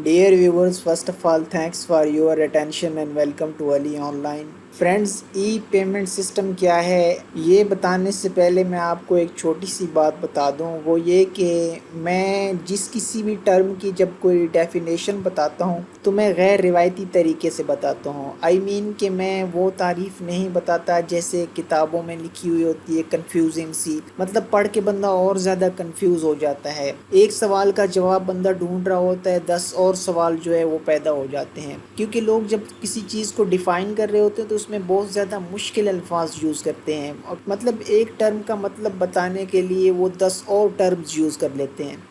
Dear viewers, first of all, thanks for your attention and welcome to Ali Online. Friends, E payment system क्या है ये बताने से पहले मैं आपको एक छोटी सी बात बता दूं, वो ये कि मैं किसी भी टर्म की जब कोई डेफिनेशन बताता हूं तो मैं गैर रिवायती तरीके से बताता हूं। आई मीन कि मैं वो तारीफ़ नहीं बताता जैसे किताबों में लिखी हुई होती है, कंफ्यूजिंग सी, मतलब पढ़ के बंदा और ज़्यादा कंफ्यूज हो जाता है। एक सवाल का जवाब बंदा ढूंढ रहा होता है, 10 और सवाल जो है वो पैदा हो जाते हैं, क्योंकि लोग जब किसी चीज़ को डिफ़ाइन कर रहे होते हैं तो उसमें बहुत ज़्यादा मुश्किल अल्फाज यूज़ करते हैं, और मतलब एक टर्म का मतलब बताने के लिए वो 10 और टर्म्स यूज़ कर लेते हैं।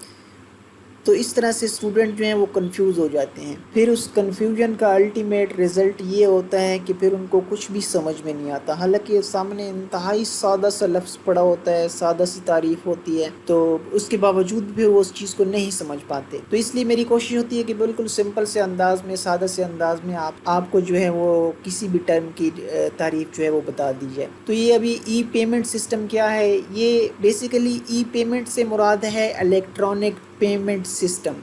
तो इस तरह से स्टूडेंट जो हैं वो कंफ्यूज हो जाते हैं। फिर उस कंफ्यूजन का अल्टीमेट रिज़ल्ट ये होता है कि फिर उनको कुछ भी समझ में नहीं आता, हालांकि सामने इंतहाई सादा सा लफ्ज़ पड़ा होता है, सादा सी तारीफ़ होती है, तो उसके बावजूद भी वो उस चीज़ को नहीं समझ पाते। तो इसलिए मेरी कोशिश होती है कि बिल्कुल सिंपल से अंदाज में, सादा से अंदाज में आपको जो है वो किसी भी टर्म की तारीफ़ जो है वो बता दी जाए। तो ये अभी ई पेमेंट सिस्टम क्या है, ये बेसिकली ई पेमेंट से मुराद है इलेक्ट्रॉनिक पेमेंट सिस्टम।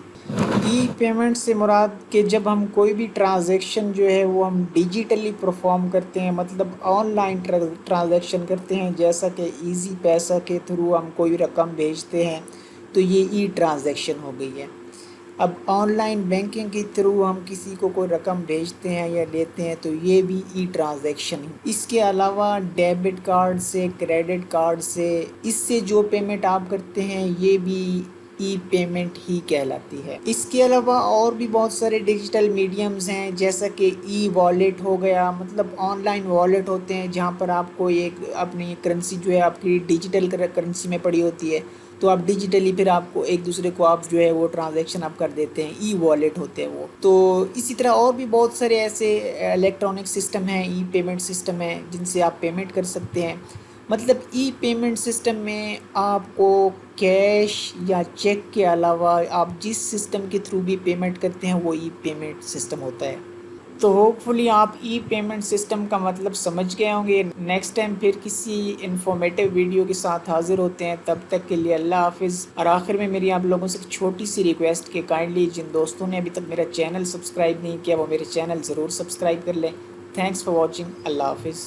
ई पेमेंट से मुराद कि जब हम कोई भी ट्रांजैक्शन जो है वो हम डिजिटली परफॉर्म करते हैं, मतलब ऑनलाइन ट्रांजैक्शन करते हैं, जैसा कि इजी पैसा के थ्रू हम कोई रकम भेजते हैं, तो ये ई ट्रांजैक्शन हो गई है। अब ऑनलाइन बैंकिंग के थ्रू हम किसी को कोई रकम भेजते हैं या लेते हैं, तो ये भी ई ट्रांजैक्शन है। इसके अलावा डेबिट कार्ड से, क्रेडिट कार्ड से, इससे जो पेमेंट आप करते हैं ये भी ई पेमेंट ही कहलाती है। इसके अलावा और भी बहुत सारे डिजिटल मीडियम्स हैं, जैसा कि ई वॉलेट हो गया, मतलब ऑनलाइन वॉलेट होते हैं जहाँ पर आपको एक अपनी करेंसी जो है आपकी डिजिटल करेंसी में पड़ी होती है, तो आप डिजिटली फिर आपको एक दूसरे को आप जो है वो ट्रांजैक्शन आप कर देते हैं, ई वॉलेट होते हैं वो। तो इसी तरह और भी बहुत सारे ऐसे इलेक्ट्रॉनिक सिस्टम हैं, ई पेमेंट सिस्टम है, जिनसे आप पेमेंट कर सकते हैं। मतलब ई पेमेंट सिस्टम में आपको कैश या चेक के अलावा आप जिस सिस्टम के थ्रू भी पेमेंट करते हैं वो ई पेमेंट सिस्टम होता है। तो होपफुली आप ई पेमेंट सिस्टम का मतलब समझ गए होंगे। नेक्स्ट टाइम फिर किसी इन्फॉर्मेटिव वीडियो के साथ हाजिर होते हैं, तब तक के लिए अल्लाह हाफिज़। और आखिर में मेरी आप लोगों से एक छोटी सी रिक्वेस्ट कि काइंडली जिन दोस्तों ने अभी तक मेरा चैनल सब्सक्राइब नहीं किया वो मेरे चैनल ज़रूर सब्सक्राइब कर लें। Thanks for watching. अल्लाह हाफिज़।